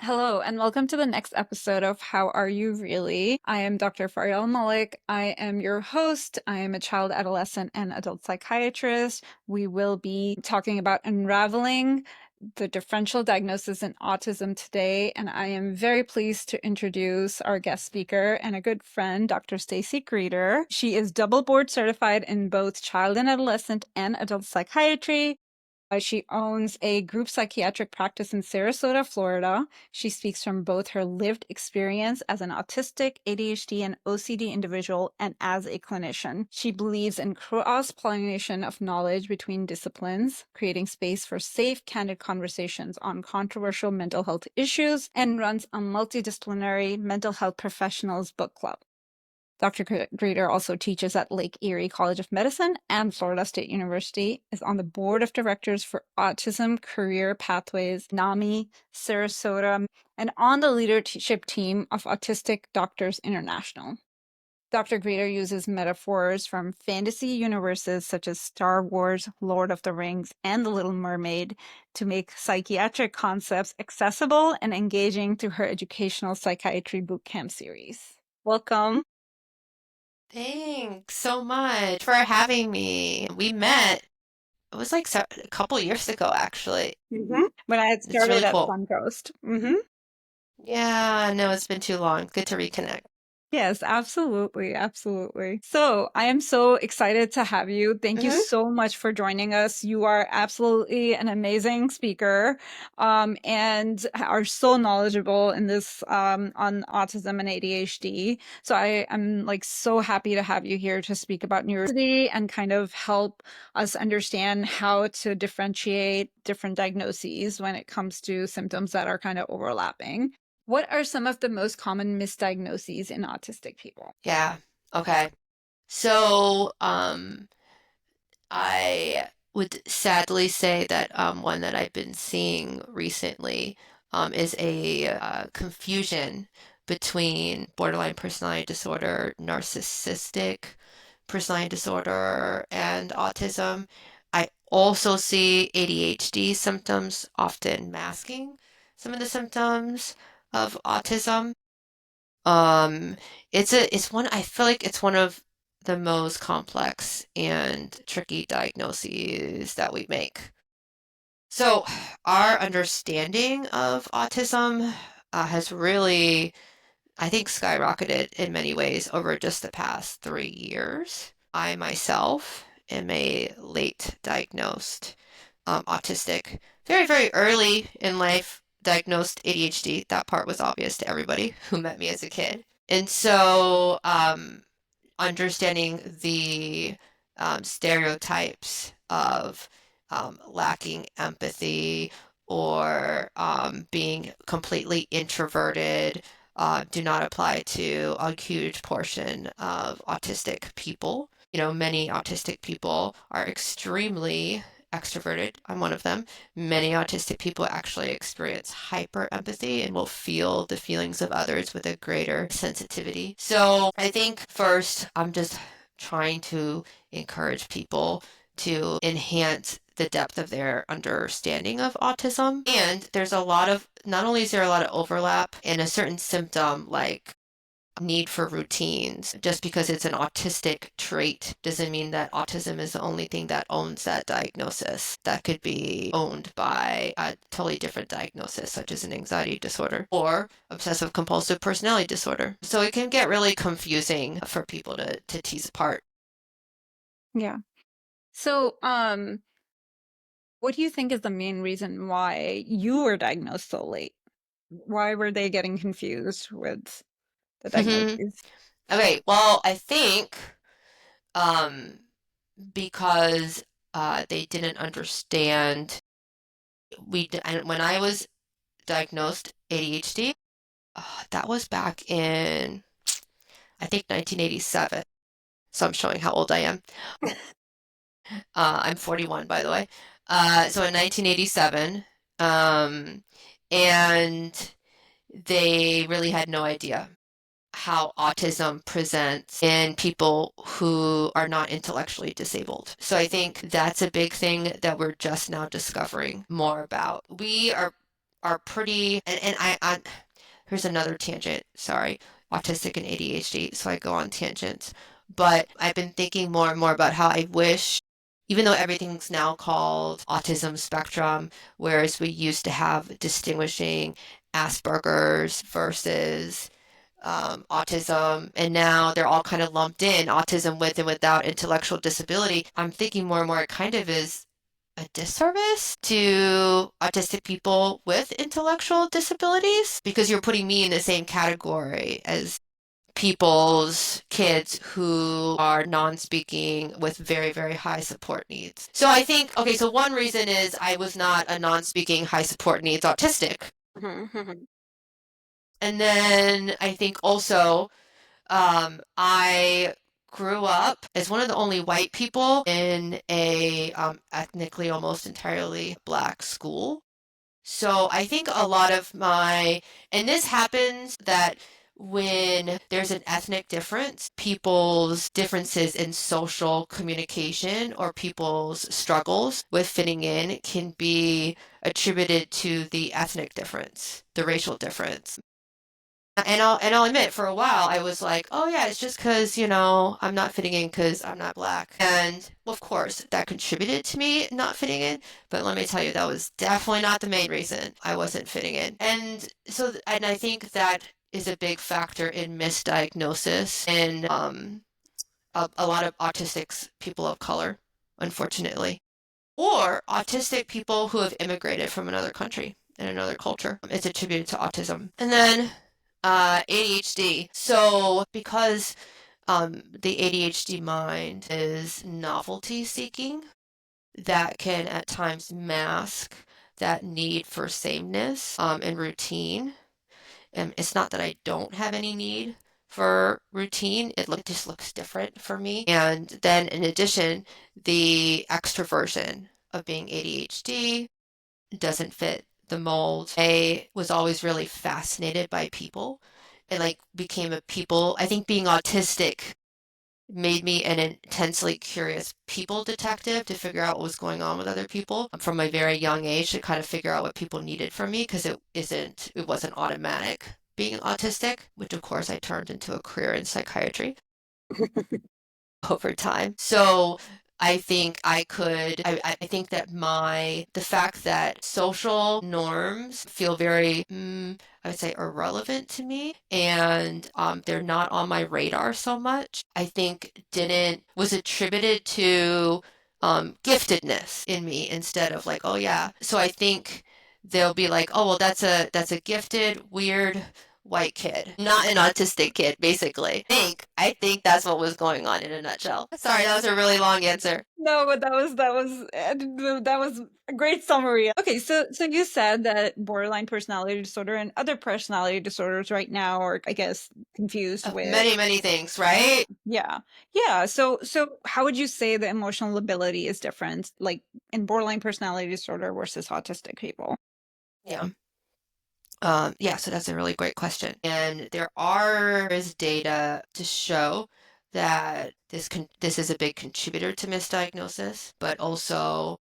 Hello, and welcome to the next episode of How Are You Really? I am Dr. Faryal Mallick. I am your host. I am a child, adolescent, and adult psychiatrist. We will be talking about unraveling the differential diagnosis in autism today, and I am very pleased to introduce our guest speaker and a good friend, Dr. Stacey Greeter. She is double board certified in both child and adolescent and adult psychiatry. She owns a group psychiatric practice in Sarasota, Florida. She speaks from both her lived experience as an autistic, ADHD, and OCD individual and as a clinician. She believes in cross-pollination of knowledge between disciplines, creating space for safe, candid conversations on controversial mental health issues, and runs a multidisciplinary mental health professionals book club. Dr. Greeter also teaches at Lake Erie College of Medicine and Florida State University, is on the board of directors for Autism Career Pathways, NAMI, Sarasota, and on the leadership team of Autistic Doctors International. Dr. Greeter uses metaphors from fantasy universes such as Star Wars, Lord of the Rings, and The Little Mermaid to make psychiatric concepts accessible and engaging through her educational psychiatry bootcamp series. Welcome. Thanks so much for having me. We met, it was like a couple years ago, actually. When I had It's started really at cool. Suncoast. Yeah, no, it's been too long. Good to reconnect. Yes, absolutely, absolutely. So I am so excited to have you. Thank you hmm so much for joining us. You are absolutely an amazing speaker, and are so knowledgeable in this on autism and ADHD. So I am like so happy to have you here to speak about neurodiversity and kind of help us understand how to differentiate different diagnoses when it comes to symptoms that are kind of overlapping. What are some of the most common misdiagnoses in autistic people? Yeah, okay. So, I would sadly say that one that I've been seeing recently is a confusion between borderline personality disorder, narcissistic personality disorder, and autism. I also see ADHD symptoms often masking some of the symptoms of autism. Um, it's one I feel like it's one of the most complex and tricky diagnoses that we make. So, our understanding of autism has really, I think, skyrocketed in many ways over just the past 3 years. I myself am a late diagnosed autistic, very, very early in life diagnosed ADHD. That part was obvious to everybody who met me as a kid. And so, understanding the stereotypes of lacking empathy or being completely introverted do not apply to a huge portion of autistic people. You know, many autistic people are extremely extroverted. I'm one of them. Many autistic people actually experience hyper empathy and will feel the feelings of others with a greater sensitivity. So I think first, I'm just trying to encourage people to enhance the depth of their understanding of autism. And there's a lot of, not only is there a lot of overlap in a certain symptom like need for routines. Just because it's an autistic trait doesn't mean that autism is the only thing that owns that diagnosis. That could be owned by a totally different diagnosis, such as an anxiety disorder or obsessive compulsive personality disorder. So it can get really confusing for people to tease apart. Yeah. So, what do you think is the main reason why you were diagnosed so late? Why were they getting confused with the diagnoses? Okay, well, I think um, because they didn't understand and when I was diagnosed ADHD, that was back in, I think, 1987. So I'm showing how old I am. I'm 41, by the way. So in 1987, um, and they really had no idea how autism presents in people who are not intellectually disabled. So I think that's a big thing that we're just now discovering more about. We are are pretty, and here's another tangent, sorry, autistic and ADHD, so I go on tangents. But I've been thinking more and more about how I wish, even though everything's now called autism spectrum, whereas we used to have distinguishing Asperger's versus autism, and now they're all kind of lumped in, autism with and without intellectual disability. I'm thinking more and more it kind of is a disservice to autistic people with intellectual disabilities because you're putting me in the same category as people's kids who are non-speaking with very, very high support needs. So I think, okay, so one reason is I was not a non-speaking high support needs autistic. And then I think also I grew up as one of the only white people in a ethnically almost entirely black school. So I think a lot of and this happens that when there's an ethnic difference, people's differences in social communication or people's struggles with fitting in can be attributed to the ethnic difference, the racial difference. And I'll admit, for a while, I was like, oh yeah, it's just because, I'm not fitting in because I'm not black. And well, of course, that contributed to me not fitting in. But let me tell you, that was definitely not the main reason I wasn't fitting in. And I think that is a big factor in misdiagnosis and a lot of autistic people of color, unfortunately, or autistic people who have immigrated from another country and another culture. It's attributed to autism. And then ADHD. So because the ADHD mind is novelty seeking, that can at times mask that need for sameness and routine. And it's not that I don't have any need for routine. Just looks different for me. And then in addition, the extroversion of being ADHD doesn't fit the mold. I was always really fascinated by people and like became a people. I think being autistic made me an intensely curious people detective to figure out what was going on with other people from a very young age to kind of figure out what people needed from me because it wasn't automatic being autistic, which of course I turned into a career in psychiatry over time. So I think I think that the fact that social norms feel very, I would say, irrelevant to me and they're not on my radar so much, I think was attributed to giftedness in me instead of like, oh yeah. So I think they'll be like, oh, well, that's a gifted, weird white kid, not an autistic kid, basically. I think that's what was going on in a nutshell. Sorry, that was a really long answer. No, but that was a great summary. Okay, so you said that borderline personality disorder and other personality disorders right now are, I guess, confused Of with. many, many things, right? Yeah. Yeah. So how would you say the emotional ability is different, like in borderline personality disorder versus autistic people? Yeah. Yeah, so that's a really great question. And is data to show that this is a big contributor to misdiagnosis, but also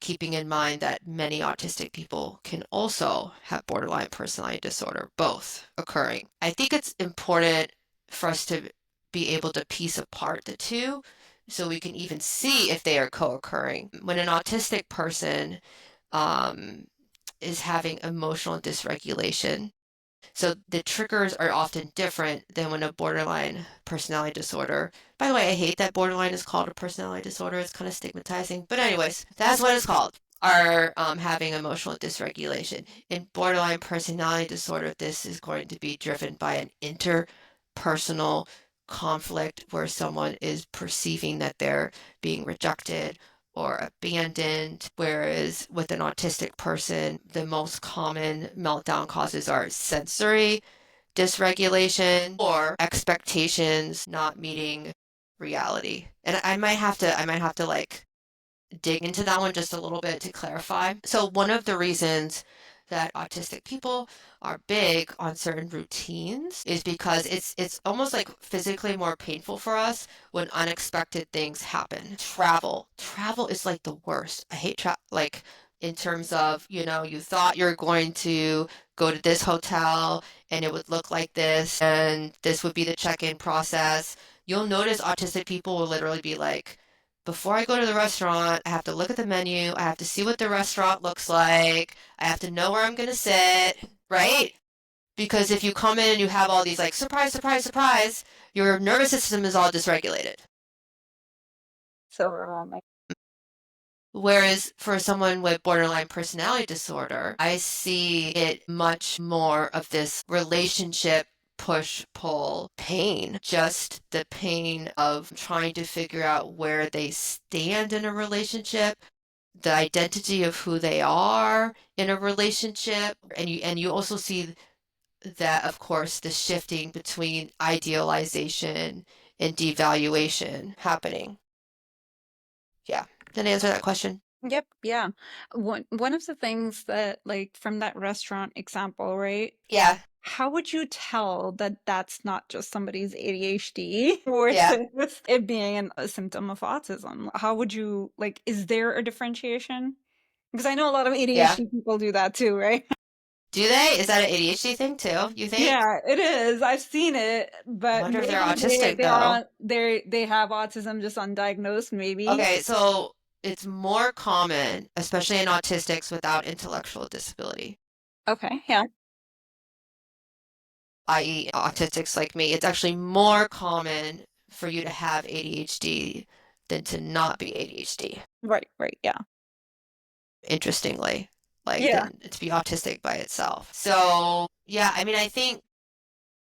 keeping in mind that many autistic people can also have borderline personality disorder, both occurring. I think it's important for us to be able to piece apart the two so we can even see if they are co-occurring. When an autistic person um, is having emotional dysregulation, so the triggers are often different than when a borderline personality disorder. By the way, I hate that borderline is called a personality disorder. It's kind of stigmatizing. But anyways, that's what it's called. Are having emotional dysregulation. In borderline personality disorder, this is going to be driven by an interpersonal conflict where someone is perceiving that they're being rejected or abandoned, whereas with an autistic person, the most common meltdown causes are sensory dysregulation or expectations not meeting reality. And I might have to like dig into that one just a little bit to clarify. So one of the reasons that autistic people are big on certain routines is because it's almost like physically more painful for us when unexpected things happen. Travel is like the worst. I hate like in terms of, you thought you're going to go to this hotel and it would look like this and this would be the check-in process. You'll notice autistic people will literally be like, before I go to the restaurant, I have to look at the menu. I have to see what the restaurant looks like. I have to know where I'm going to sit, right? Because if you come in and you have all these like surprise, surprise, surprise, your nervous system is all dysregulated. So overwhelming. Whereas for someone with borderline personality disorder, I see it much more of this relationship push pull pain, just the pain of trying to figure out where they stand in a relationship, the identity of who they are in a relationship, and you also see that, of course, the shifting between idealization and devaluation happening. Yeah. Did I answer that question? Yep, yeah. One of the things that, like, from that restaurant example, right? Yeah. How would you tell that that's not just somebody's ADHD Yeah. versus it being a symptom of autism? How would you, like, is there a differentiation? Because I know a lot of Yeah. ADHD people do that too, right? Do they? Is that an ADHD thing too, you think? Yeah, it is. I've seen it, I but wonder if they're maybe they autistic they are though. on they have autism just undiagnosed, maybe. Okay, so it's more common, especially in autistics without intellectual disability, Okay, yeah. i.e., autistics like me. It's actually more common for you to have ADHD than to not be ADHD, Right, right, yeah. interestingly, like Yeah. than to be autistic by itself. So, yeah, I mean, I think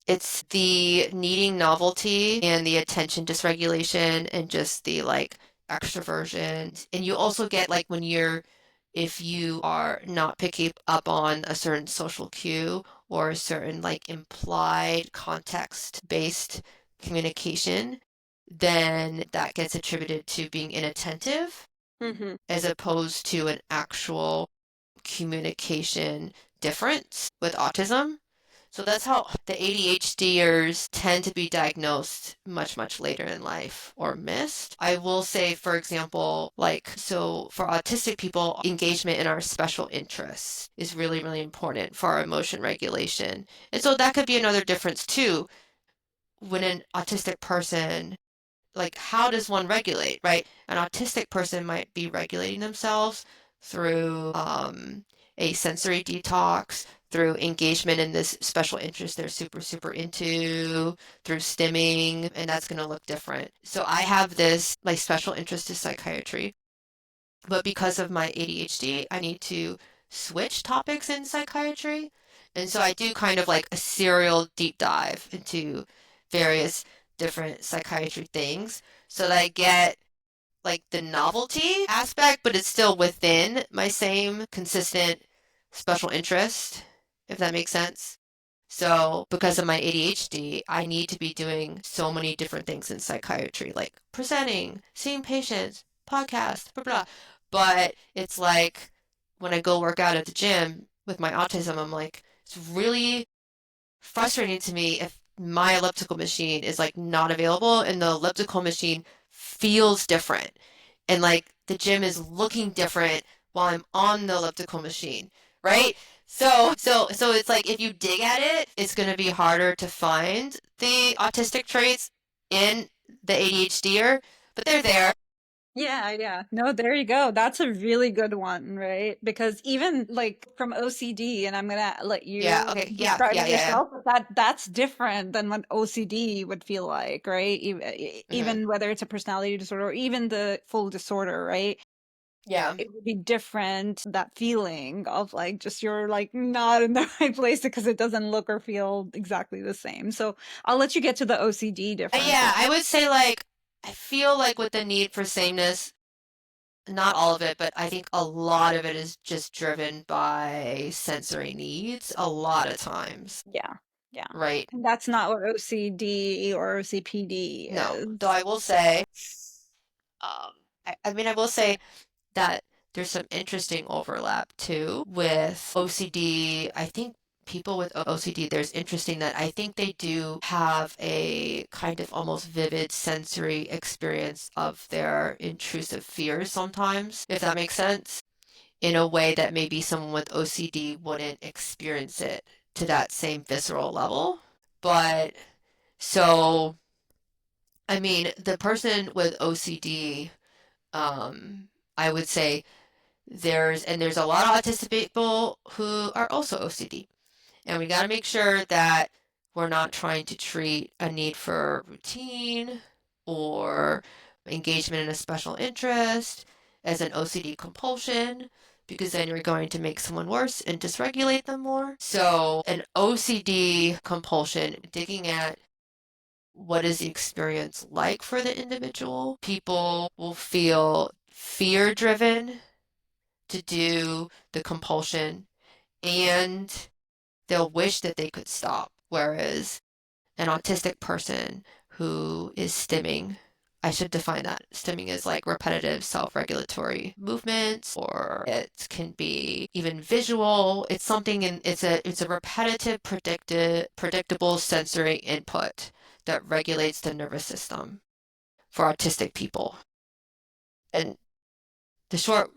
it's the needing novelty and the attention dysregulation and just the like extroversion. And you also get like if you are not picking up on a certain social cue or a certain like implied context-based communication, then that gets attributed to being inattentive Hmm. as opposed to an actual communication difference with autism. So that's how the ADHDers tend to be diagnosed much, much later in life or missed. I will say, for example, like, so for autistic people, engagement in our special interests is really, really important for our emotion regulation. And so that could be another difference too. When an autistic person, like, how does one regulate, right? An autistic person might be regulating themselves through a sensory detox, through engagement in this special interest they're super, super into, through stimming, and that's going to look different. So I have this like special interest to psychiatry, but because of my ADHD, I need to switch topics in psychiatry. And so I do kind of like a serial deep dive into various different psychiatry things so that I get like the novelty aspect, but it's still within my same consistent special interest, if that makes sense. So, because of my ADHD, I need to be doing so many different things in psychiatry, like presenting, seeing patients, podcasts, blah, blah. But it's like when I go work out at the gym with my autism, I'm like, it's really frustrating to me if my elliptical machine is like not available and the elliptical machine feels different and like the gym is looking different while I'm on the elliptical machine, right? So it's like if you dig at it, it's going to be harder to find the autistic traits in the ADHDer, but they're there. Yeah, yeah. No, there you go. That's a really good one, right? Because even like from OCD, and I'm gonna let Yeah, you okay. Yeah, describe yeah, it yeah, yeah. yourself, but that's different than what OCD would feel like, right? Hmm. Even whether it's a personality disorder or even the full disorder, right? Yeah. It would be different, that feeling of like just you're like not in the right place because it doesn't look or feel exactly the same. So I'll let you get to the OCD Yeah, differences. I would say like I feel like with the need for sameness, not all of it, but I think a lot of it is just driven by sensory needs a lot of times, Yeah, yeah. right? And that's not what OCD or OCPD No, though is. I will say, I mean, I will say that there's some interesting overlap too with OCD. I think people with OCD, there's interesting that I think they do have a kind of almost vivid sensory experience of their intrusive fears sometimes, if that makes sense. in a way that maybe someone with OCD wouldn't experience it to that same visceral level. But so, I mean, the person with OCD, I would say there's a lot of autistic people who are also OCD. And we got to make sure that we're not trying to treat a need for routine or engagement in a special interest as an OCD compulsion, because then you're going to make someone worse and dysregulate them more. So, an OCD compulsion, digging at what is the experience like for the individual, people will feel fear driven to do the compulsion and they'll wish that they could stop. Whereas an autistic person who is stimming, I should define that. Stimming is like repetitive self-regulatory movements, or it can be even visual. It's something in it's a repetitive, predictable sensory input that regulates the nervous system for autistic people. And the short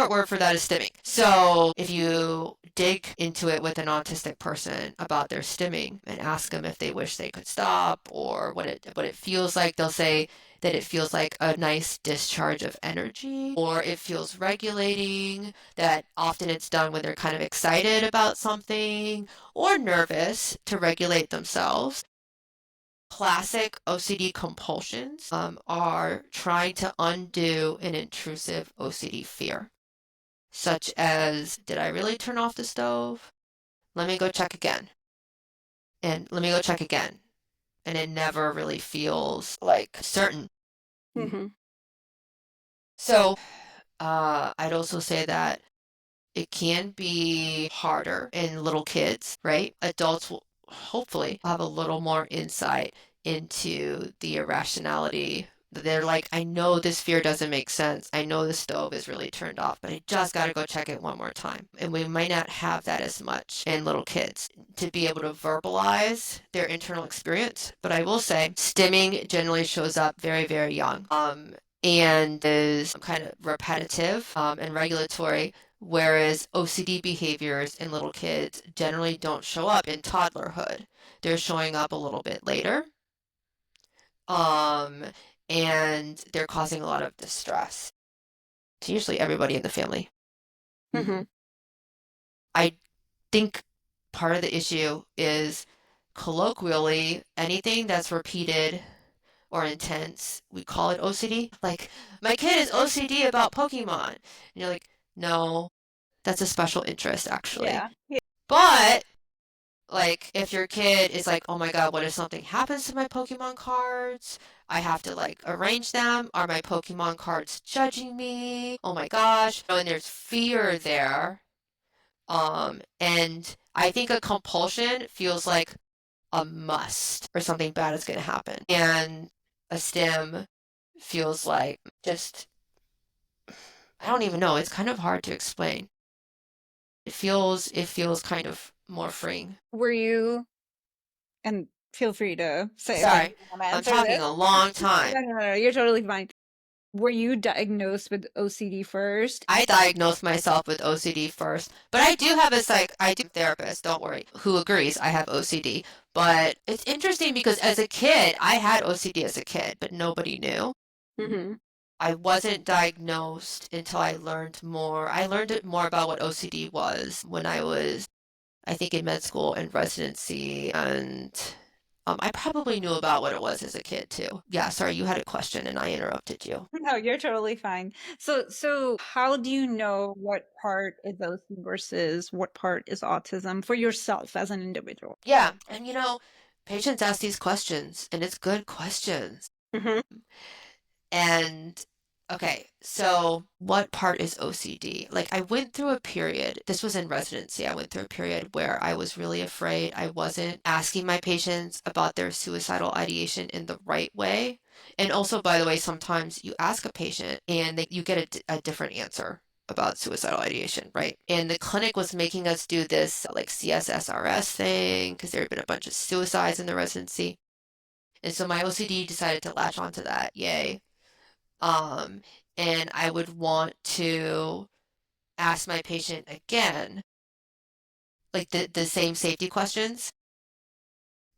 word for that is stimming. So if you dig into it with an autistic person about their stimming and ask them if they wish they could stop or what it feels like, they'll say that it feels like a nice discharge of energy or it feels regulating, that often it's done when they're kind of excited about something or nervous to regulate themselves. Classic OCD compulsions are trying to undo an intrusive OCD fear, such as, did I really turn off the stove? Let me go check again. And let me go check again. And it never really feels like certain. Mm-hmm. So I'd also say that it can be harder in little kids, right? Adults will hopefully have a little more insight into the irrationality. They're like, I know this fear doesn't make sense. I know the stove is really turned off, but I just got to go check it one more time. And we might not have that as much in little kids to be able to verbalize their internal experience. But I will say, stimming generally shows up very, very young. And is kind of repetitive and regulatory, whereas OCD behaviors in little kids generally don't show up in toddlerhood. They're showing up a little bit later, um, and they're causing a lot of distress to usually everybody in the family. Mm-hmm. I think part of the issue is colloquially anything that's repeated or intense, we call it OCD. Like, my kid is OCD about Pokemon. And you're like, no, that's a special interest, actually. Yeah. Yeah. But like if your kid is like, oh my God, what if something happens to my Pokemon cards? I have to like arrange them. Are my Pokemon cards judging me? Oh my gosh. And there's fear there. And I think a compulsion feels like a must or something bad is going to happen. And a stim feels like just, I don't even know. It's kind of hard to explain. It feels kind of more freeing. Were you, and feel free to say if you Sorry, want to I'm answer talking this. a long time. No, no, no, you're totally fine. Were you diagnosed with OCD first? I diagnosed myself with OCD first, but I do therapist, don't worry, who agrees I have OCD. But it's interesting because as a kid, I had OCD as a kid, but nobody knew. Mm-hmm. I wasn't diagnosed until I learned more. I learned it more about what OCD was when I was, I think, in med school and residency, and I probably knew about what it was as a kid too. Yeah, sorry, you had a question and I interrupted you. No, you're totally fine. So how do you know what part is OCD versus what part is autism for yourself as an individual? Yeah, and patients ask these questions, and it's good questions. Mm-hmm. And okay, so what part is OCD? Like, I went through a period, this was in residency, I went through a period where I was really afraid I wasn't asking my patients about their suicidal ideation in the right way. And also, by the way, sometimes you ask a patient and you get a different answer about suicidal ideation, right? And the clinic was making us do this like CSSRS thing because there had been a bunch of suicides in the residency. And so my OCD decided to latch onto that. Yay. Um, and I would want to ask my patient again, like the same safety questions,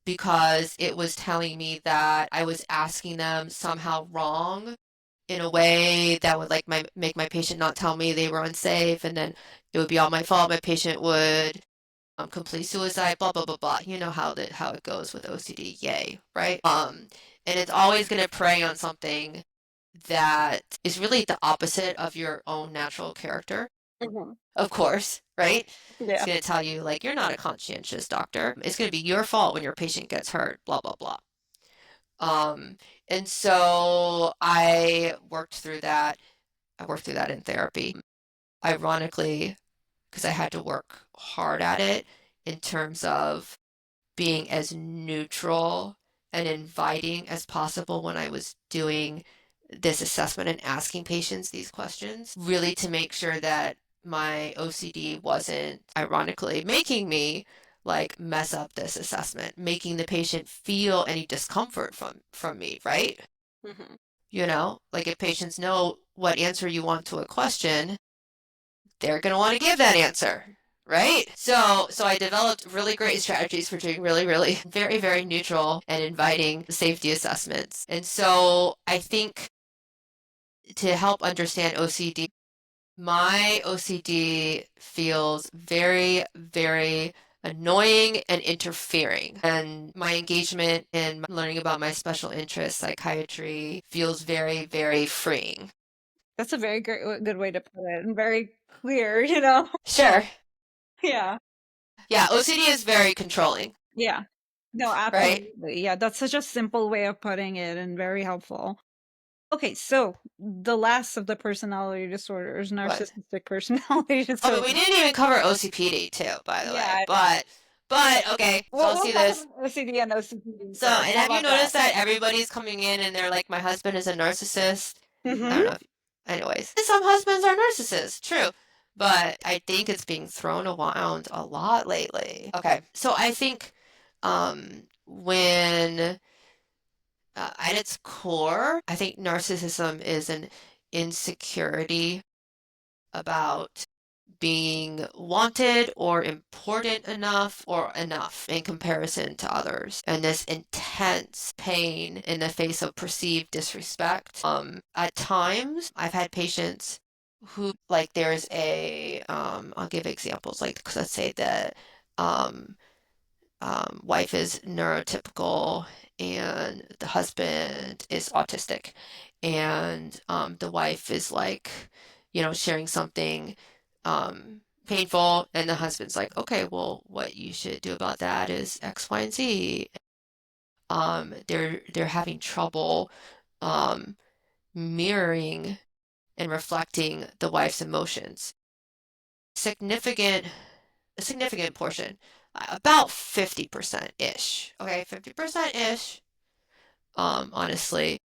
because it was telling me that I was asking them somehow wrong in a way that would like make my patient not tell me they were unsafe, and then it would be all my fault. My patient would complete suicide, blah blah blah blah. You know how it goes with OCD, yay, right? And it's always going to prey on something that is really the opposite of your own natural character, Mhm. of course, right? It's Yeah. going to tell you, like, you're not a conscientious doctor. It's going to be your fault when your patient gets hurt, blah, blah, blah. Um, and so I worked through that. I worked through that in therapy. Ironically, because I had to work hard at it in terms of being as neutral and inviting as possible when I was doing this assessment and asking patients these questions, really to make sure that my OCD wasn't ironically making me like mess up this assessment, making the patient feel any discomfort from me, right? Mhm. You know, like if patients know what answer you want to a question, they're going to want to give that answer, right? So I developed really great strategies for doing really, really very, very neutral and inviting safety assessments. And so I think to help understand OCD, my OCD feels very, very annoying and interfering. And my engagement in learning about my special interest, psychiatry, feels very, very freeing. That's a very good way to put it, and very clear, you know? Sure. Yeah. Yeah, OCD is very controlling, Yeah. No, right? absolutely. Yeah, that's such a simple way of putting it and very helpful. Okay, so the last of the personality disorders, What? narcissistic personality Oh, but we disorder. didn't even cover OCPD too, by the Yeah, way. I know. But okay, so I'll We'll see talk this. about OCD and OCPD So, first. and How have you about that? noticed that everybody's coming in and they're like, my husband is a narcissist? I Mm-hmm. don't know if, anyways. Some husbands are narcissists, true. But I think it's being thrown around a lot lately. Okay, so I think when at its core, I think narcissism is an insecurity about being wanted or important enough or enough in comparison to others. And this intense pain in the face of perceived disrespect. At times, I've had patients who, like, there's I'll give examples, like, 'cause let's say that um, wife is neurotypical and the husband is autistic. And the wife is like, sharing something painful, and the husband's like, okay, well, what you should do about that is X, Y, and Z. They're having trouble um, mirroring and reflecting the wife's emotions. Significant a significant portion, about 50%-ish. Okay, 50%-ish, honestly,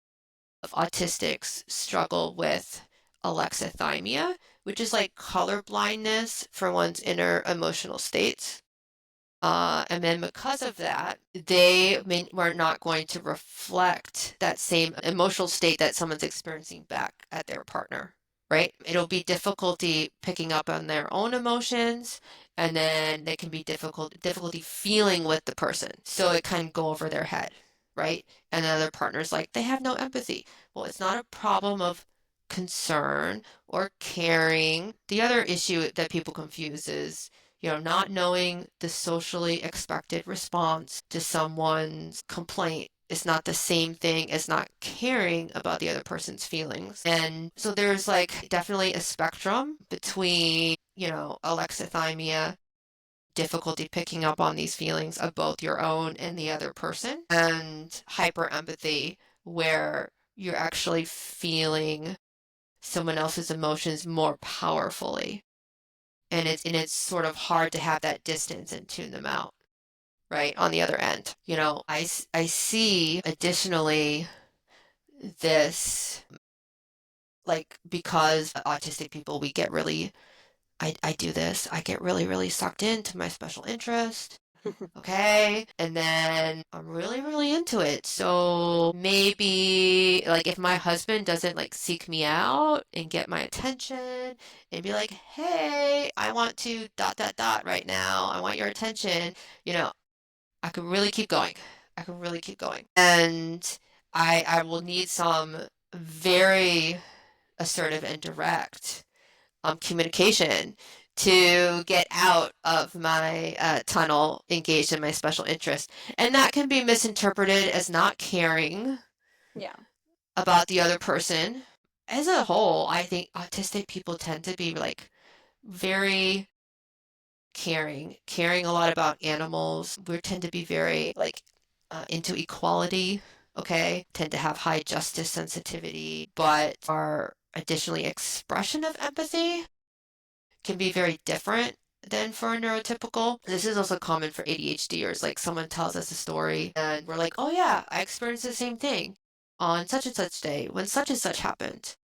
of autistics struggle with alexithymia, which is like color blindness for one's inner emotional states. And then because of that, were not going to reflect that same emotional state that someone's experiencing back at their partner, right? It'll be difficulty picking up on their own emotions, and then they can be difficulty feeling with the person. So it can go over their head, right? And the other partner's like, they have no empathy. Well, it's not a problem of concern or caring. The other issue that people confuse is not knowing the socially expected response to someone's complaint is not the same thing as not caring about the other person's feelings. And so there's like definitely a spectrum between, alexithymia, difficulty picking up on these feelings of both your own and the other person, and hyperempathy, where you're actually feeling someone else's emotions more powerfully, and it's sort of hard to have that distance and tune them out, right, on the other end. I see additionally this, like, because autistic people, we get really, I do this, I get really, really sucked into my special interest. Okay. And then I'm really, really into it. So maybe like if my husband doesn't like seek me out and get my attention and be like, hey, I want to dot, dot, dot right now. I want your attention. You know, I could really keep going. I could really keep going. And I will need some very assertive and direct communication to get out of my tunnel engaged in my special interest. And that can be misinterpreted as not caring Yeah. about the other person. As a whole, I think autistic people tend to be like very caring a lot about animals. We tend to be very like into equality, okay? Tend to have high justice sensitivity, but our additionally expression of empathy can be very different than for a neurotypical. This is also common for ADHDers. Like someone tells us a story and we're like, oh yeah, I experienced the same thing on such and such day when such and such happened.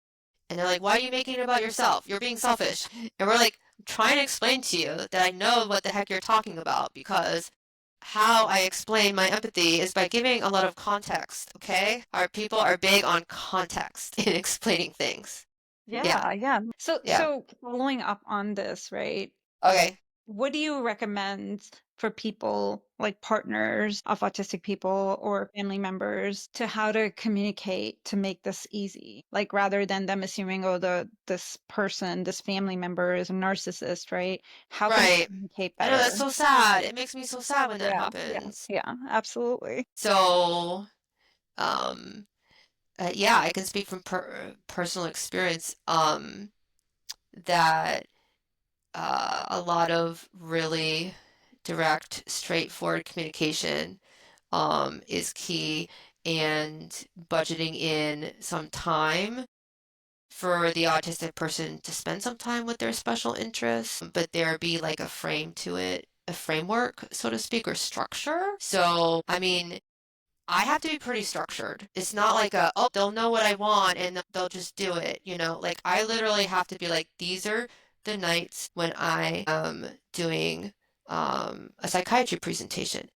And they're like, why are you making it about yourself? You're being selfish. And we're like, trying to explain to you that I know what the heck you're talking about because how I explain my empathy is by giving a lot of context, okay? Our people are big on context in explaining things. Yeah, Yeah, yeah. So, yeah. following up on this, right? Okay. What do you recommend for people like partners of autistic people or family members to how to communicate to make this easy? Like rather than them assuming, oh, this person, this family member is a narcissist, right? How can they Right. communicate I know that's better? so sad. It makes me so sad when that Yeah, yeah, happens. yeah, absolutely. So, um, yeah, I can speak from personal experience, that a lot of really direct, straightforward communication, is key, and budgeting in some time for the autistic person to spend some time with their special interests, but there be like a frame to it, a framework, so to speak, or structure. So, I mean, I have to be pretty structured. It's not like oh, they'll know what I want and they'll just do it, you know? Like, I literally have to be like, these are the nights when I am doing a psychiatry presentation.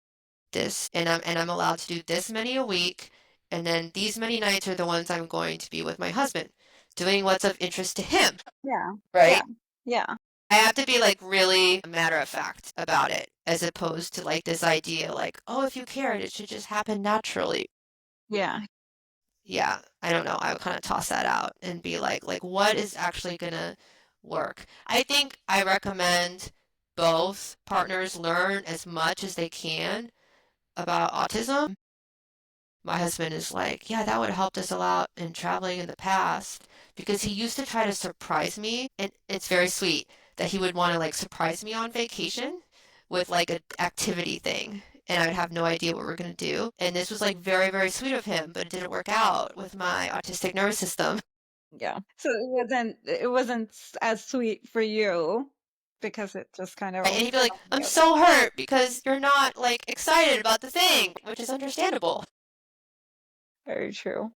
And I'm allowed to do this many a week, and then these many nights are the ones I'm going to be with my husband, doing what's of interest to him, Yeah, yeah, right? yeah, I have to be like really matter of fact about it, as opposed to like this idea like, oh, if you cared, it should just happen naturally. yeah, Yeah, I don't know. I would kind of toss that out and be like what is actually gonna work? I think I recommend both partners learn as much as they can about autism. My husband is like, yeah, that would have helped us a lot in traveling in the past because he used to try to surprise me, and it's very sweet that he would want to like surprise me on vacation with like an activity thing. And I would have no idea what we're going to do. And this was like very, very sweet of him, but it didn't work out with my autistic nervous system. yeah. So it wasn't as sweet for you because it just kind Right? of And he'd be like, bummed I'm you. so hurt because you're not like excited about the thing, which is understandable. Very true.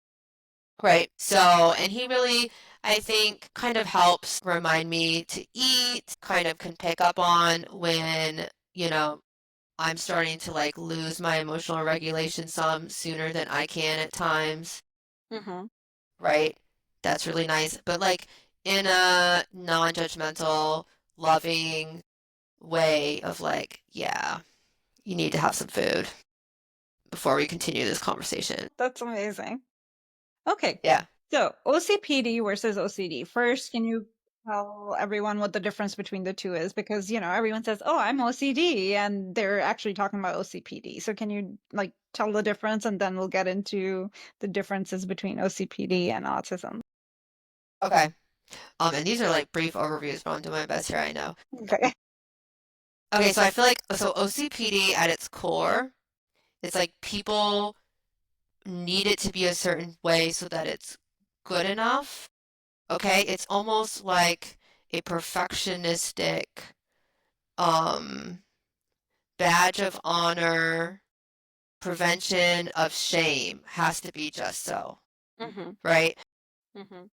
Right. So, and he really, I think, kind of helps remind me to eat, kind of can pick up on when, I'm starting to like lose my emotional regulation some sooner than I can at times, Hmm. right? That's really nice. But like in a non-judgmental, loving way of like, yeah, you need to have some food before we continue this conversation. That's amazing. Okay. Yeah. So OCPD versus OCD. First, can you tell everyone what the difference between the two is? Because, everyone says, oh, I'm OCD, and they're actually talking about OCPD. So can you like tell the difference and then we'll get into the differences between OCPD and autism? Okay. And these are like brief overviews, but I'm doing my best here, I know. Okay. Okay, so I feel like so OCPD at its core, it's like people need it to be a certain way so that it's good enough. Okay, it's almost like a perfectionistic um badge of honor, prevention of shame has to be just so, Mm-hmm. right? Mm-hmm.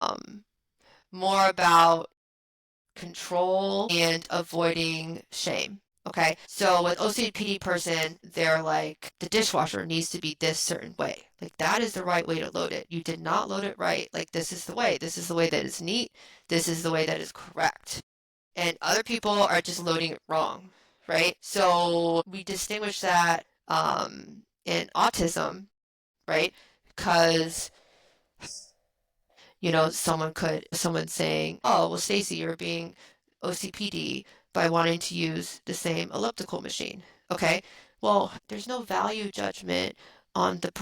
Um, More about control and avoiding shame. Okay, so with OCPD person, they're like, the dishwasher needs to be this certain way. Like, that is the right way to load it. You did not load it right. Like, this is the way. This is the way that is neat. This is the way that is correct. And other people are just loading it wrong, right? So we distinguish that in autism, right? Because someone saying, oh, well, Stacy, you're being OCPD by wanting to use the same elliptical machine. Okay, well, there's no value judgment on the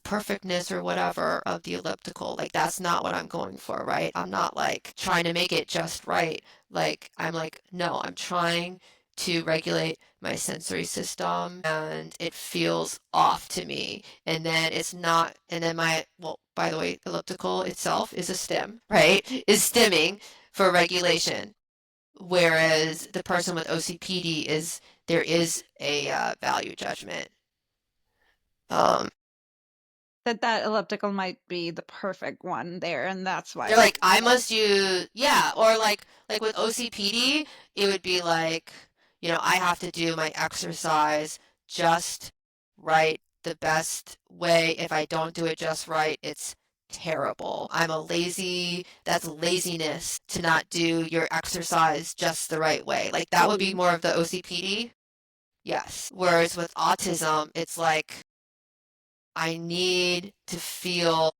perfectness or whatever of the elliptical. Like, that's not what I'm going for, right? I'm not like trying to make it just right. Like, I'm like, no, I'm trying to regulate my sensory system and it feels off to me. And then it's not, and then well, by the way, elliptical itself is a stem, right? Is stimming for regulation. Whereas the person with OCPD there is a value judgment. Um, That elliptical might be the perfect one there, and that's why they're it's like, I must use, yeah, or like with OCPD, it would be like, I have to do my exercise just right the best way. If I don't do it just right, it's terrible. That's laziness to not do your exercise just the right way. Like, that would be more of the OCPD. Yes. Whereas with autism, it's like, I need to feel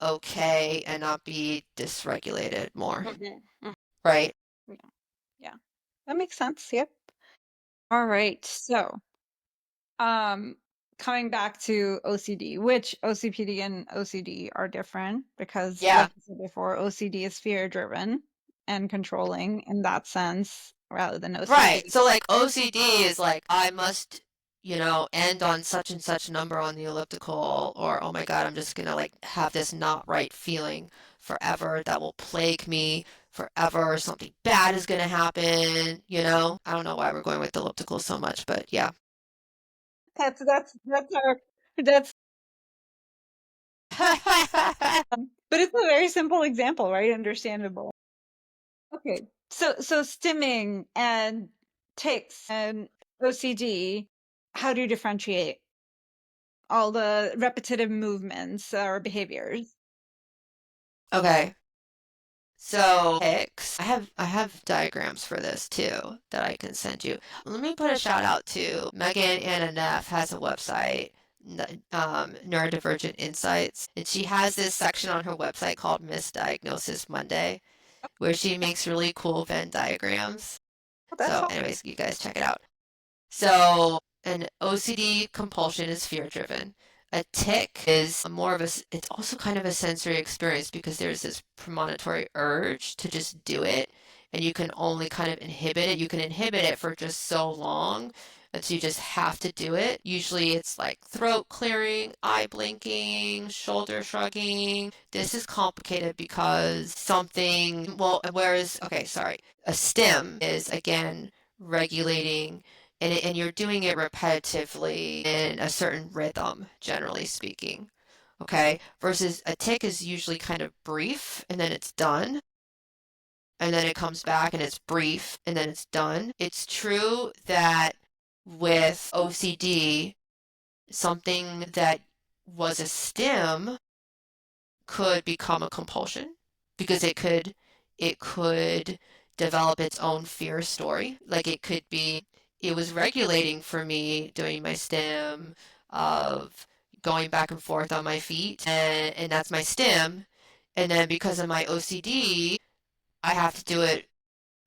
okay and not be dysregulated more, Mhm. right? Yeah. Yeah. That makes sense. Yep. All right. So, um, coming back to OCD, which OCPD and OCD are different because, Yeah, like I said before, OCD is fear driven and controlling in that sense rather than right. OCD. So like OCD is like, I must, end on such and such number on the elliptical, or oh my God, I'm just gonna like have this not right feeling forever that will plague me forever. Something bad is gonna happen. I don't know why we're going with the elliptical so much, but yeah. That's but it's a very simple example, right? Understandable. Okay. So stimming and tics and OCD, how do you differentiate all the repetitive movements or behaviors? Okay. So pics. I have diagrams for this too that I can send you. Let me put a shout out to Megan Anna Neff has a website, Neurodivergent Insights, and she has this section on her website called Misdiagnosis Monday, where she makes really cool Venn diagrams. Oh, that's So, all. anyways, you guys check it out. So an OCD compulsion is fear driven. A tic is more of it's also kind of a sensory experience because there's this premonitory urge to just do it, and you can only kind of inhibit it. You can inhibit it for just so long until you just have to do it. Usually it's like throat clearing, eye blinking, shoulder shrugging. This is complicated because whereas, okay, sorry, a stim is again regulating and you're doing it repetitively in a certain rhythm, generally speaking. Okay. Versus a tick is usually kind of brief and then it's done. And then it comes back and it's brief and then it's done. It's true that with OCD, something that was a stim could become a compulsion because it could develop its own fear story. Like it was regulating for me doing my stim of going back and forth on my feet and that's my stim. And then because of my OCD, I have to do it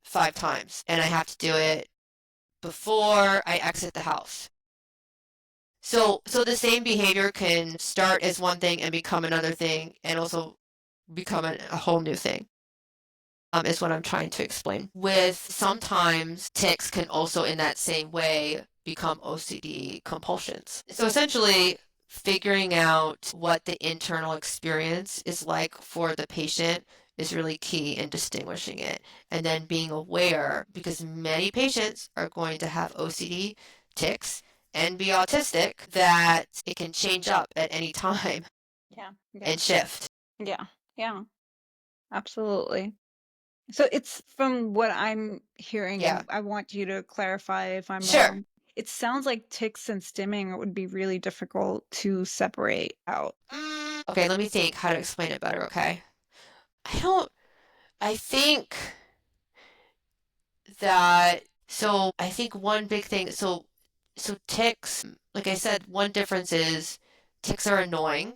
5 times and I have to do it before I exit the house. So the same behavior can start as one thing and become another thing and also become a whole new thing, is what I'm trying to explain. With sometimes tics can also in that same way become OCD compulsions. So essentially, figuring out what the internal experience is like for the patient is really key in distinguishing it. And then being aware, because many patients are going to have OCD, tics, and be autistic, that it can change up at any time Yeah. Yeah. and shift. Yeah. Yeah. Absolutely. So it's from what I'm hearing, Yeah, and I want you to clarify if I'm sure. wrong. It sounds like tics and stimming would be really difficult to separate out. Okay, let me think how to explain it better, okay? I don't, I think I think one big thing, so ticks, like I said, one difference is ticks are annoying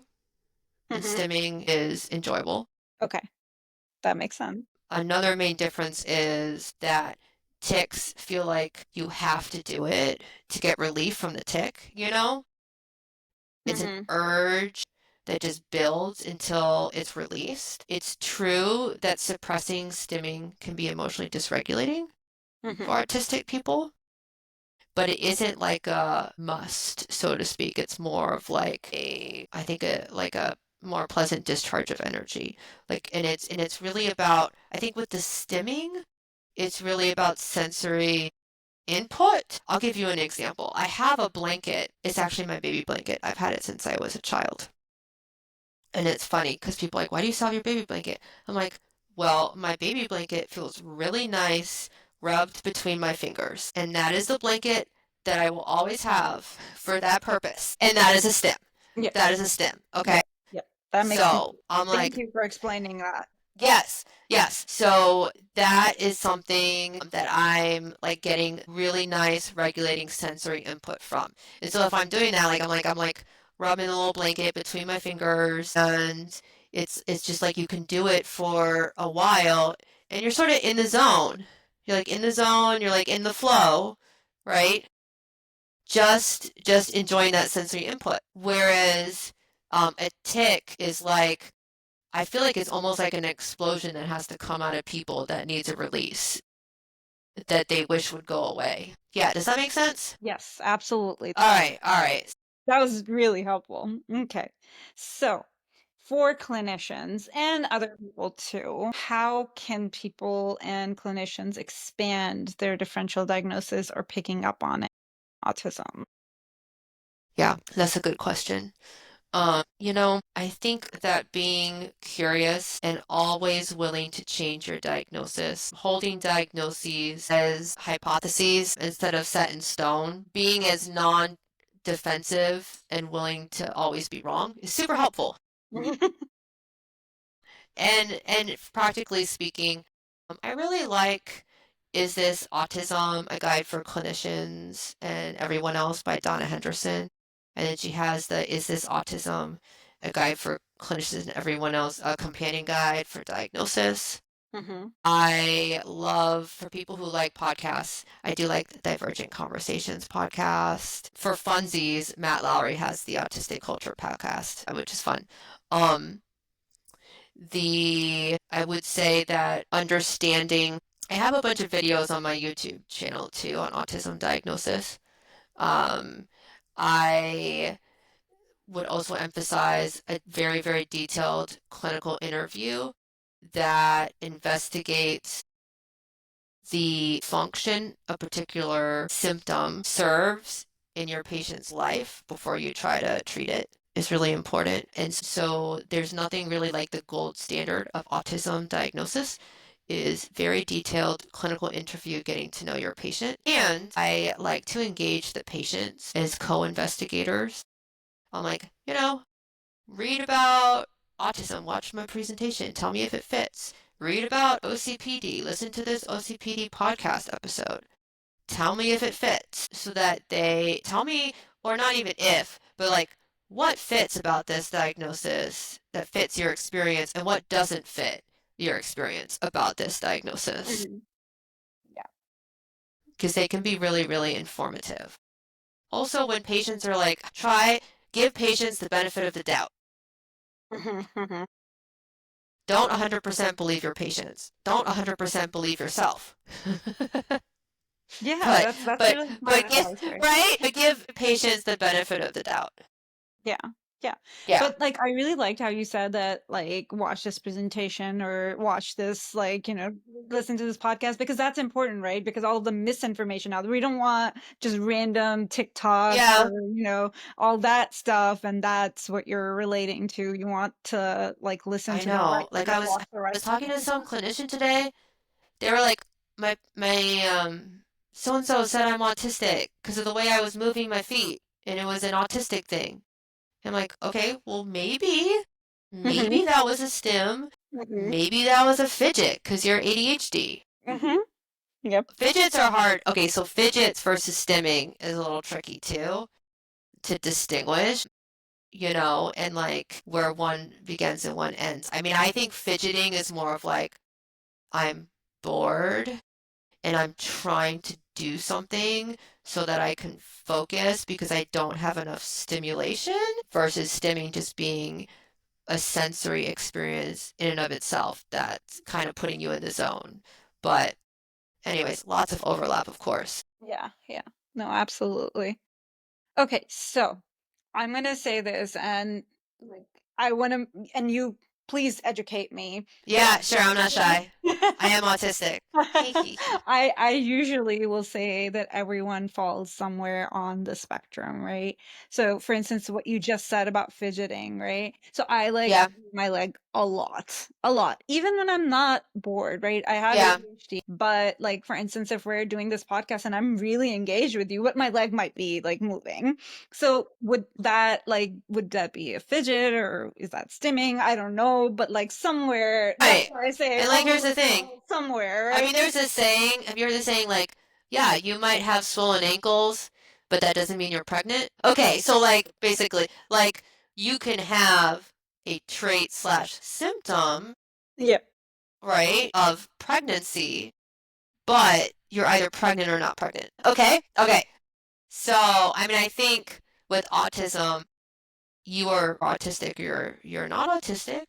and Hmm. stimming is enjoyable. Okay, that makes sense. Another main difference is that ticks feel like you have to do it to get relief from the tick, you know? It's an Hmm. urge that just builds until it's released. It's true that suppressing stimming can be emotionally dysregulating Hmm. for autistic people, but it isn't like a must, so to speak. It's more of like I think like a more pleasant discharge of energy. And it's really about, I think with the stimming, it's really about sensory input. I'll give you an example. I have a blanket. It's actually my baby blanket. I've had it since I was a child. And it's funny because people are like, why do you still have your baby blanket? I'm like, well, my baby blanket feels really nice rubbed between my fingers. And that is the blanket that I will always have for that purpose. And that is a stem. Yeah, That is a stem. yeah, Okay. yeah. That makes So complete. I'm Thank like, you for explaining that. yes, yes. So that is something that I'm like getting really nice regulating sensory input from. And so if I'm doing that, I'm like rubbing a little blanket between my fingers, and it's just like you can do it for a while and you're sort of in the zone. You're like in the zone, you're like in the flow, right? Just enjoying that sensory input. Whereas a tick is like, I feel like it's almost like an explosion that has to come out of people that needs a release that they wish would go away. Yeah, does that make sense? Yes, absolutely. All right, all right. That was really helpful. Okay. So, for clinicians and other people too, how can people and clinicians expand their differential diagnosis or picking up on it, autism? Yeah, that's a good question. I think that being curious and always willing to change your diagnosis, holding diagnoses as hypotheses instead of set in stone, being as non-defensive and willing to always be wrong is super helpful. And practically speaking, I really like Is This Autism? A Guide for Clinicians and Everyone Else by Donna Henderson. And then she has the Is This Autism? A Guide for Clinicians and Everyone Else, a companion guide for diagnosis. Hmm. I love, for people who like podcasts, I do like the Divergent Conversations podcast. For funsies, Matt Lowry has the Autistic Culture podcast, which is fun. Um, I would say that understanding, I have a bunch of videos on my YouTube channel too on autism diagnosis. Um, I would also emphasize a very, very detailed clinical interview that investigates the function a particular symptom serves in your patient's life before you try to treat it is really important. And so there's nothing really like the gold standard of autism diagnosis is very detailed clinical interview getting to know your patient. And I like to engage the patients as co-investigators. I'm like, read about autism, watch my presentation, tell me if it fits. Read about OCPD, listen to this OCPD podcast episode. Tell me if it fits so that they tell me, or not even if, but like what fits about this diagnosis that fits your experience and what doesn't fit your experience about this diagnosis. Hmm. Yeah. Because they can be really, really informative. Also, when patients are like, give patients the benefit of the doubt. Hmm. Hmm. Don't 100% believe your patients. Don't 100% believe yourself. Yeah, but that's but really smart but give advice, right? right, but give patients the benefit of the doubt. Yeah. Yeah. Yeah. But like I really liked how you said that like watch this presentation or watch this like, listen to this podcast because that's important, right? Because all of the misinformation out there. We don't want just random TikTok or, Yeah, all that stuff and that's what you're relating to. You want to like listen I to the right know. Like stuff, I was watch the right was talking to some clinician today, They were like, my so and so said I'm autistic because of the way I was moving my feet, and it was an autistic thing. I'm like, okay, well, maybe Hmm. that was a stim. Hmm. Maybe that was a fidget because you're ADHD. Hmm. Yep. Fidgets are hard. Okay, so fidgets versus stimming is a little tricky too to distinguish, and like where one begins and one ends. I mean, I think fidgeting is more of like I'm bored and I'm trying to do something so that I can focus because I don't have enough stimulation versus stimming just being a sensory experience in and of itself that's kind of putting you in the zone. But anyways, lots of overlap, of course. Yeah, yeah. No, absolutely. Okay, so I'm gonna say this and like I wanna and you please educate me. Yeah, sure, I'm not shy. I am autistic. Hee hee hee. I usually will say that everyone falls somewhere on the spectrum, right? So for instance, what you just said about fidgeting, right? So I like Yeah, move my leg a lot, a lot, even when I'm not bored, right? I have yeah. ADHD, but like for instance, if we're doing this podcast and I'm really engaged with you, what my leg might be like moving. So would that be a fidget or is that stimming? I don't know, but like somewhere that's Right. why I say And like, here's the thing. somewhere, I right? mean, there's this saying. Have you heard this saying? Like, yeah, you might have swollen ankles, but that doesn't mean you're pregnant. Okay, so like, basically, like, you can have a trait slash symptom, Yeah. right, of pregnancy, but you're either pregnant or not pregnant. Okay? Okay. So, I mean, I think with autism, you are autistic, you're not autistic,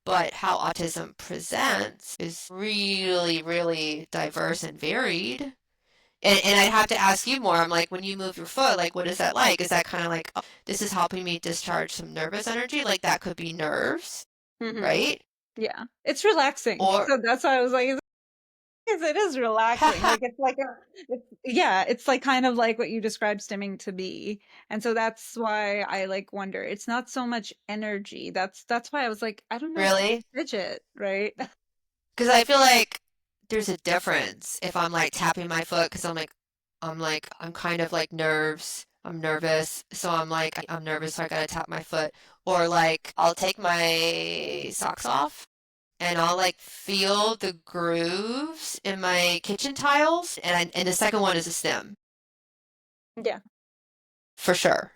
but how autism presents is really, really diverse and varied. And I'd have to ask you more. I'm like, when you move your foot, like, what is that like? Is that kind of like, oh, this is helping me discharge some nervous energy? Like, that could be nerves, Hmm. right? Yeah. It's relaxing. Or, So that's why I was like, it is relaxing. Like it's like yeah, it's like kind of like what you described stimming to be. And so that's why I like wonder. It's not so much energy. That's why I was like, I don't know if really? it's fidget, right? Because I feel like there's a difference if I'm like tapping my foot because I'm kind of like nerves. I'm nervous, so I'm nervous, so I gotta tap my foot. Or like I'll take my socks off and I'll like feel the grooves in my kitchen tiles, and the second one is a stem Yeah. for sure.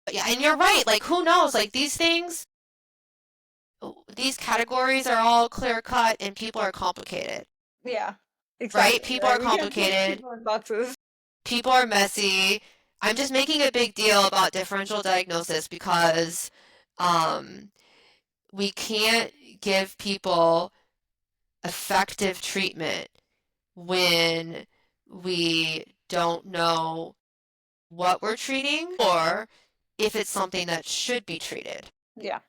But yeah, and you're right. Like who knows? Like these categories are all clear cut, and people are complicated. Yeah. Right? Exactly, People right? are We can't put complicated. people in boxes. People are messy. I'm just making a big deal about differential diagnosis because um, we can't give people effective treatment when we don't know what we're treating or if it's something that should be treated. Yeah,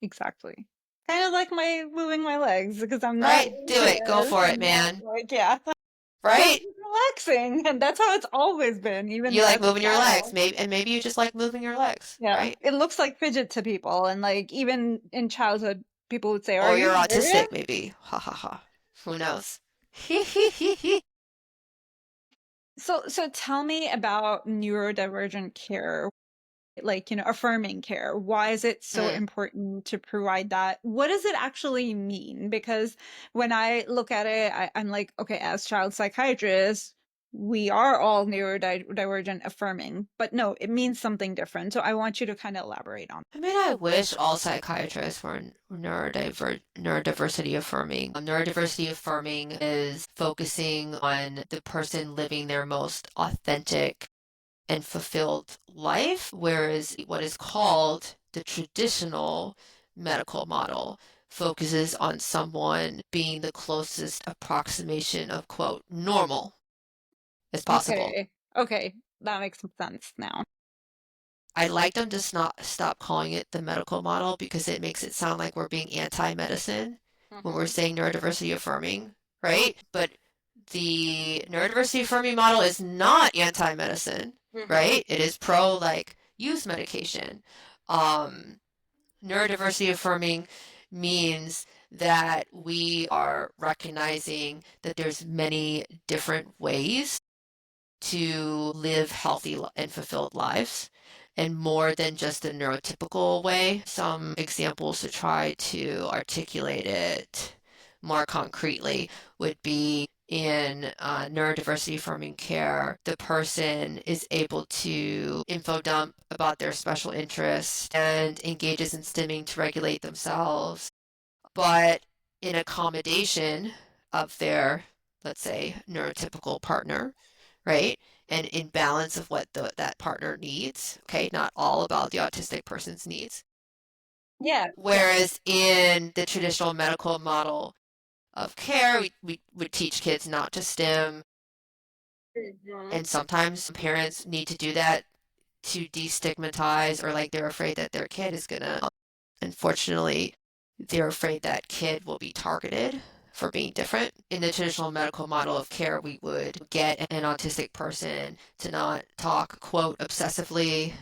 exactly. Kind of like my moving my legs because I'm not Right? Do into it. Go this. for it, I'm not man. like, yeah. Because Right? it's relaxing, and that's how it's always been, even You like as a moving your legs. child. Maybe you just like moving your legs, Yeah, right? it looks like fidget to people, and like even in childhood, people would say, "Are Or you're you serious?" autistic, maybe. Ha ha ha. Who knows? Hee hee hee hee. So tell me about neurodivergent care, like, affirming care. Why is it so Mm. important to provide that? What does it actually mean? Because when I look at it, I'm like, okay, as child psychiatrists, we are all neurodivergent affirming, but no, it means something different. So I want you to kind of elaborate on. I mean, I wish all psychiatrists were neurodiversity affirming. Neurodiversity affirming is focusing on the person living their most authentic and fulfilled life, whereas what is called the traditional medical model focuses on someone being the closest approximation of, quote, normal as possible. Okay. Okay, that makes some sense now. I'd like them to stop calling it the medical model because it makes it sound like we're being anti-medicine when we're Hmm. saying neurodiversity affirming, right? But the neurodiversity affirming model is not anti-medicine, Hmm. right? It is pro like use medication. Um, Neurodiversity affirming means that we are recognizing that there's many different ways to live healthy and fulfilled lives, and more than just the neurotypical way. Some examples to try to articulate it more concretely would be in neurodiversity affirming care, the person is able to info dump about their special interests and engages in stimming to regulate themselves, but in accommodation of their, let's say, neurotypical partner, right? And in balance of what that partner needs, okay? Not all about the autistic person's needs. Yeah, yeah. Whereas in the traditional medical model of care, we would teach kids not to stim, Mhm. and sometimes parents need to do that to destigmatize, or like they're afraid that their kid is gonna, unfortunately, they're afraid that kid will be targeted for being different. In the traditional medical model of care, we would get an autistic person to not talk, quote, obsessively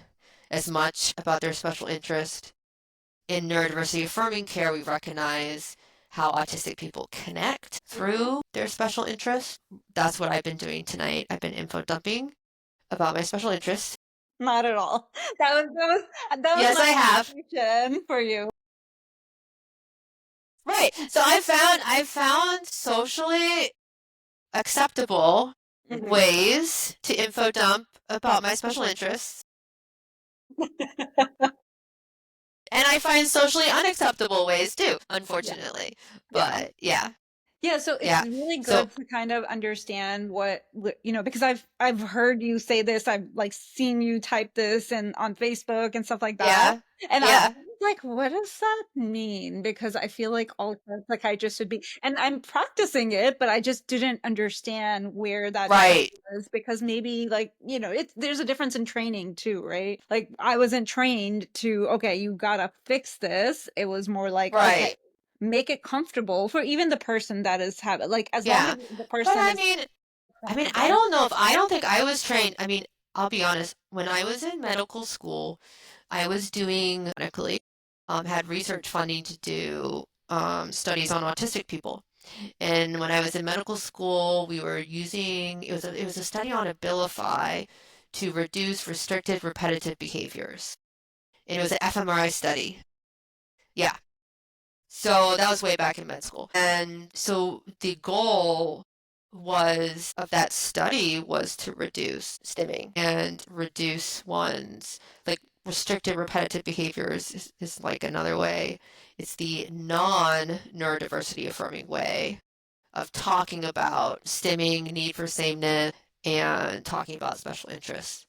as much about their special interest. In neurodiversity affirming care, we recognize how autistic people connect through their special interests. That's what I've been doing tonight. I've been info dumping about my special interests. Not at all. That was Yes, my I have. question for you. Right. So I found socially acceptable Mhm. ways to info dump about my special interests, and I find socially unacceptable ways too, Yeah, unfortunately. yeah. But yeah, Yeah, so it's yeah. really So good to kind of understand because I've heard you say this, I've like seen you type this and on Facebook and stuff like that. yeah, And I was yeah, like, what does that mean? Because I feel like all psychiatrists should be, and I'm practicing it, but I just didn't understand where that difference right, was because maybe like, it's there's a difference in training too, right? Like I wasn't trained to, okay, you gotta fix this. It was more like, okay, right. make it comfortable for even the person that is having like as long as Yeah. the But person is I comfortable. don't know if I don't think I was trained. I'll be honest, when I was in medical school, I was doing medically, had research funding to do studies on autistic people. And when I was in medical school, we were using it was a study on Abilify to reduce restricted repetitive behaviors. And it was an fMRI study. Yeah. So that was way back in med school. And so the goal was of that study was to reduce stimming and reduce one's like restricted repetitive behaviors is like another way. It's the non-neurodiversity affirming way of talking about stimming, need for sameness, and talking about special interests.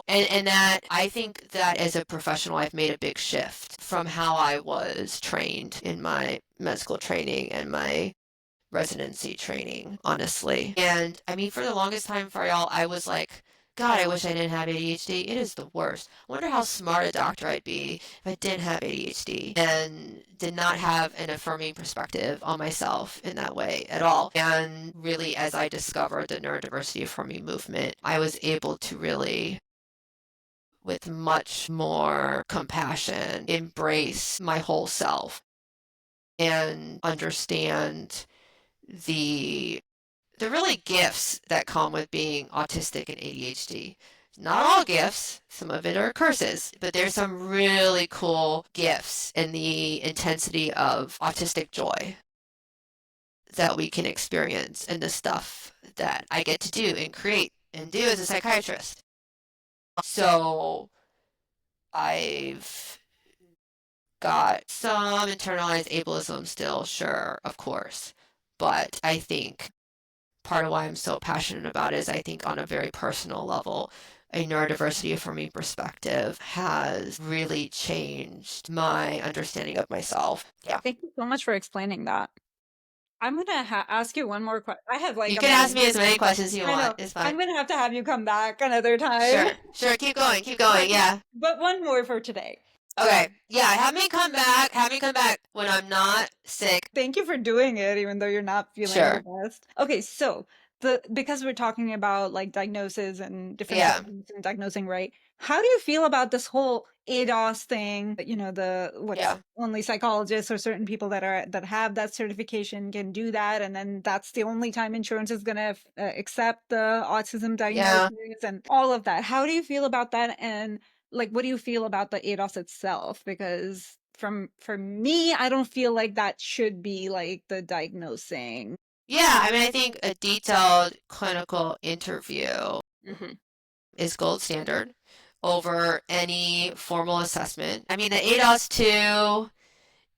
And that I think that as a professional, I've made a big shift from how I was trained in my med school training and my residency training, honestly. And I mean, for the longest time, Faryal, I was like, God, I wish I didn't have ADHD. It is the worst. I wonder how smart a doctor I'd be if I didn't have ADHD and did not have an affirming perspective on myself in that way at all. And really, as I discovered the neurodiversity affirming movement, I was able to really, with much more compassion, embrace my whole self and understand the the really gifts that come with being autistic and ADHD. Not all gifts, some of it are curses, but there's some really cool gifts in the intensity of autistic joy that we can experience and the stuff that I get to do and create and do as a psychiatrist. So I've got some internalized ableism still, sure, of course. But I think part of why I'm so passionate about it is I think on a very personal level, a neurodiversity affirming perspective has really changed my understanding of myself. Yeah. Thank you so much for explaining that. I'm gonna ask you one more question. I have like You a can ask million. me as many questions as you I want. know. It's I'm fine. gonna have to have you come back another time. Sure. Sure. Keep going. Keep But going. Yeah. but one more for today. Okay. Yeah. Have me come back. Have me come back when I'm not sick. Thank you for doing it, even though you're not feeling the Sure. best. Okay, so because we're talking about like diagnosis and differential Yeah, and diagnosing, right? How do you feel about this whole ADOS thing? You know, the what's yeah, only psychologists or certain people that have that certification can do that, and then that's the only time insurance is going to accept the autism yeah. diagnosis and all of that. How do you feel about that? And like, what do you feel about the ADOS itself? Because for me, I don't feel like that should be like the diagnosing. Yeah, I mean, I think a detailed clinical interview Hmm. is gold standard over any formal assessment. I mean, the ADOS too,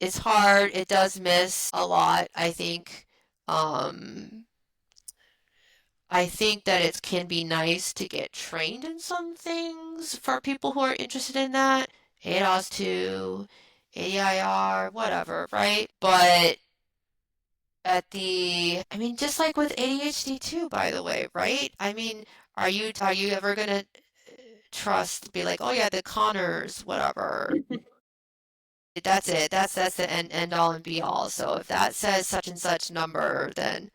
it's hard. It does miss a lot. Um, I think that it can be nice to get trained in some things for people who are interested in that. ADOS 2, ADIR, whatever, right? But I mean, just like with ADHD too, by the way, right? I mean, are you ever gonna trust, be like, oh yeah, the Connors, whatever. That's it. That's the end all and be all. So if that says such and such number, then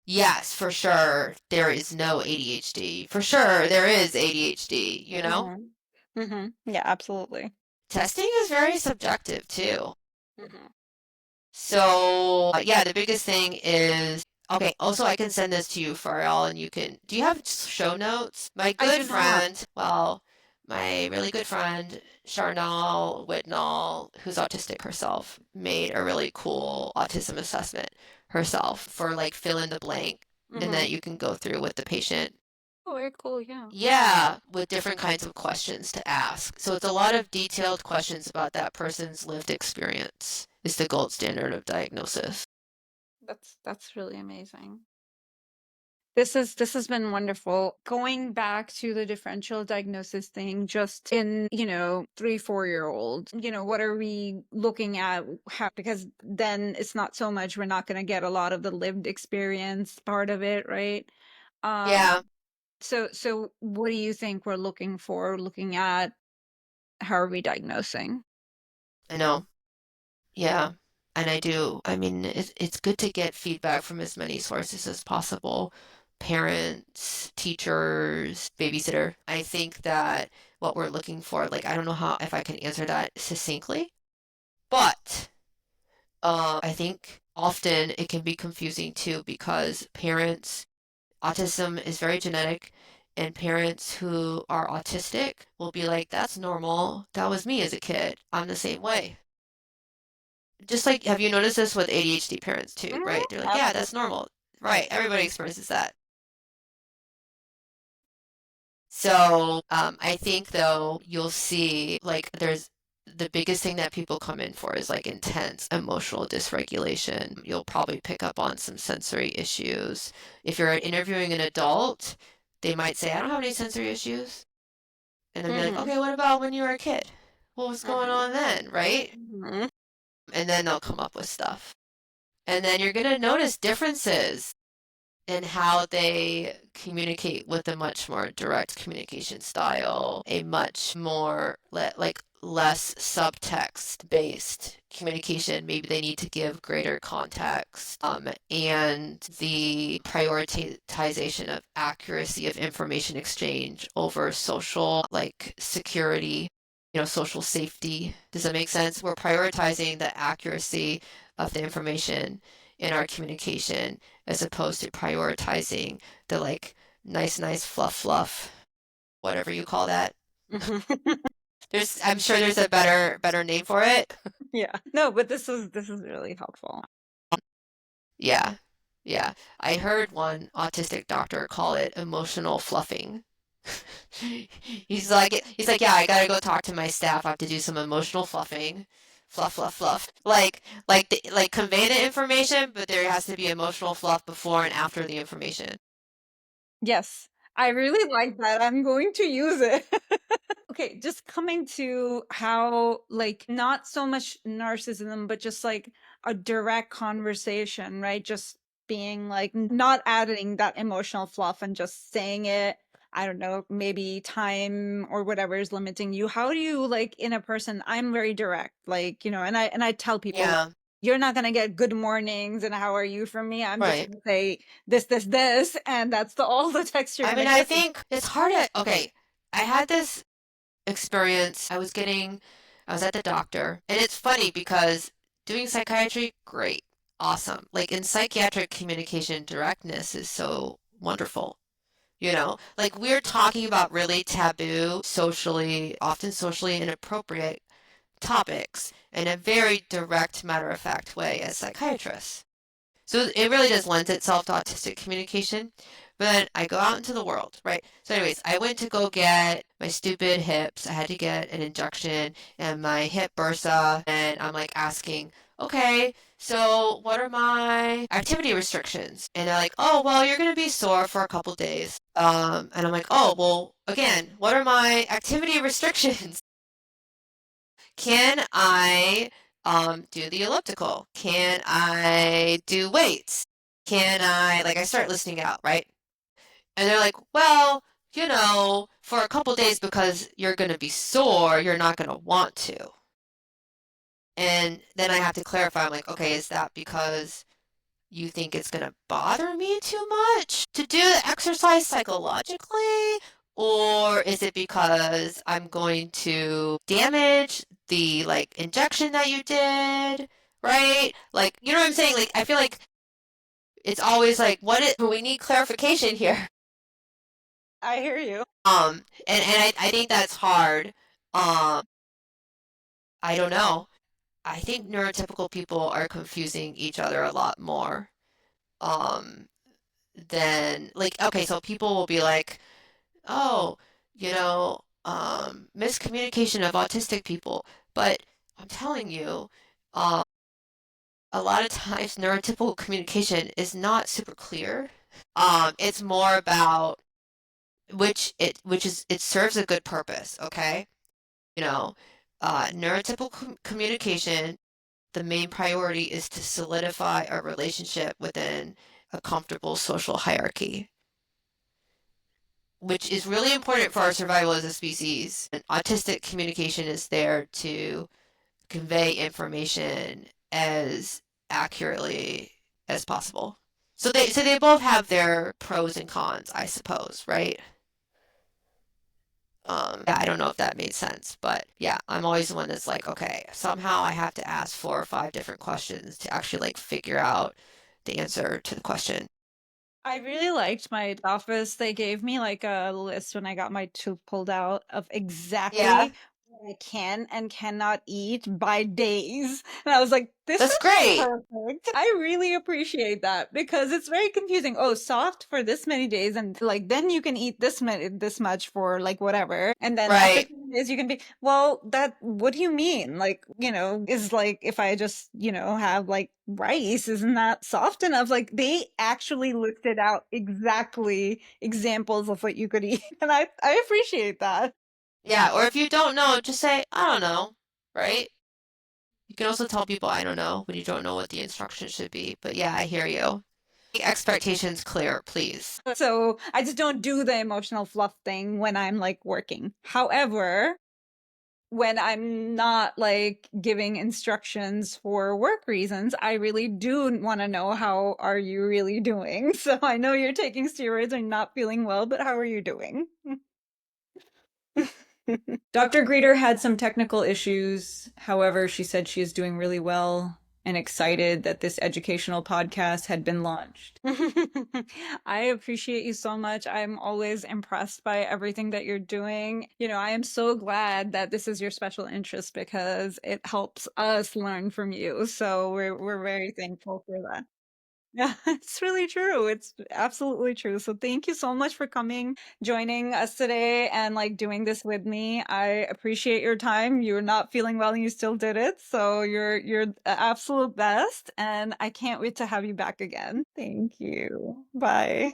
yes, for sure there is no ADHD. For sure there is ADHD, you know? Hmm. Hmm. Yeah, absolutely. Testing is very subjective too. Hmm. So, yeah, the biggest thing is okay. Also, I can send this to you, Faryal, and you can. Do you have show notes? My I good do not. friend, well, my really good friend, Charnel Whitnall, who's autistic herself, made a really cool autism assessment herself for like fill in the blank, and Hmm. that you can go through with the patient. Oh, very cool. Yeah. Yeah, with different kinds of questions to ask. So it's a lot of detailed questions about that person's lived experience is the gold standard of diagnosis. That's really amazing. This has been wonderful. Going back to the differential diagnosis thing, just in, 3, 4-year-old, what are we looking at? How, because then it's not so much, we're not going to get a lot of the lived experience part of it, right? Um, Yeah, so what do you think we're looking for, looking at how are we diagnosing? I know. Yeah, and I do. I mean, it's good to get feedback from as many sources as possible. Parents, teachers, babysitter. I think that what we're looking for, like, I don't know how if I can answer that succinctly, but I think often it can be confusing too because parents, autism is very genetic, and parents who are autistic will be like, that's normal. That was me as a kid. I'm the same way. Just like, have you noticed this with ADHD parents too, Mhm. right? They're like, yeah, that's Absolutely. normal. Right. Everybody experiences that. So, I think though, you'll see like there's the biggest thing that people come in for is like intense emotional dysregulation. You'll probably pick up on some sensory issues. If you're interviewing an adult, they might say, I don't have any sensory issues. And then be like, Hmm. okay, what about when you were a kid? What was going Hmm. on then, right? Hmm. And then they'll come up with stuff. And then you're gonna notice differences in how they communicate with a much more direct communication style, a much more like less subtext based communication. Maybe they need to give greater context, and the prioritization of accuracy of information exchange over social, like security, social safety. Does that make sense? We're prioritizing the accuracy of the information in our communication as opposed to prioritizing the like nice fluff, whatever you call that. I'm sure there's a better name for it. Yeah. No, but this is really helpful. Yeah. Yeah. I heard one autistic doctor call it emotional fluffing. He's like, yeah, I gotta go talk to my staff. I have to do some emotional fluffing. Fluff. Like convey the information, but there has to be emotional fluff before and after the information. Yes, I really like that. I'm going to use it. Okay, just coming to how, like, not so much narcissism, but just like a direct conversation, right? Just being like, not adding that emotional fluff and just saying it. I don't know, maybe time or whatever is limiting you. How do you like in a person? I'm very direct, like, and I tell people, Yeah. you're not going to get good mornings and how are you from me. I'm just Right. going to say this, and that's all the text you're I going to mean, I get. think it's hard to, okay, I had this experience. I was at the doctor, and it's funny because doing psychiatry, great, awesome. Like in psychiatric communication, directness is so wonderful. Like we're talking about really taboo, socially, often socially inappropriate topics in a very direct, matter-of-fact way as psychiatrists. So it really does lend itself to autistic communication. But then I go out into the world, right? So, anyways, I went to go get my stupid hips. I had to get an injection and my hip bursa. And I'm like asking, okay, so what are my activity restrictions? And they're like, oh, well, you're going to be sore for a couple days. And I'm like, oh, well, again, what are my activity restrictions? Can I do the elliptical? Can I do weights? Can I, like, I start listing out, right? And they're like, well, for a couple days because you're going to be sore, you're not going to want to. And then I have to clarify, I'm like, okay, is that because you think it's going to bother me too much to do the exercise psychologically? Or is it because I'm going to damage the like injection that you did? Right? Like, you know what I'm saying? Like, I feel like it's always like, we need clarification here. I hear you. And I think that's hard. Um, I don't know. I think neurotypical people are confusing each other a lot more. Um, than like okay, so people will be like, oh, miscommunication of autistic people. But I'm telling you, um, a lot of times neurotypical communication is not super clear. It's more about which serves a good purpose, okay? You know, neurotypical communication, the main priority is to solidify a relationship within a comfortable social hierarchy, which is really important for our survival as a species. And autistic communication is there to convey information as accurately as possible. So they both have their pros and cons, I suppose, right? Yeah, I don't know if that made sense, but yeah, I'm always the one that's like, okay, somehow I have to ask 4 or 5 different questions to actually like figure out the answer to the question. I really liked my office. They gave me like a list when I got my tooth pulled out of Yeah, exactly what I can and cannot eat by days. And I was like, this that's is great. perfect. I really appreciate that because it's very confusing. Oh, soft for this many days and like then you can eat this much for like whatever. And then after Right. 10 days you can be, well, that what do you mean? Like, is like if I just, have like rice, isn't that soft enough? Like they actually listed out exactly examples of what you could eat. And I appreciate that. Yeah, or if you don't know, just say, I don't know, right? You can also tell people, I don't know, when you don't know what the instructions should be. But yeah, I hear you. Make expectations clear, please. So I just don't do the emotional fluff thing when I'm like working. However, when I'm not like giving instructions for work reasons, I really do want to know how are you really doing? So I know you're taking steroids and not feeling well, but how are you doing? Dr. Greeter had some technical issues. However, she said she is doing really well and excited that this educational podcast had been launched. I appreciate you so much. I'm always impressed by everything that you're doing. I am so glad that this is your special interest because it helps us learn from you. So we're very thankful for that. Yeah, it's really true. It's absolutely true. So thank you so much for coming, joining us today and like doing this with me. I appreciate your time. You're not feeling well and you still did it. So you're the absolute best and I can't wait to have you back again. Thank you. Bye.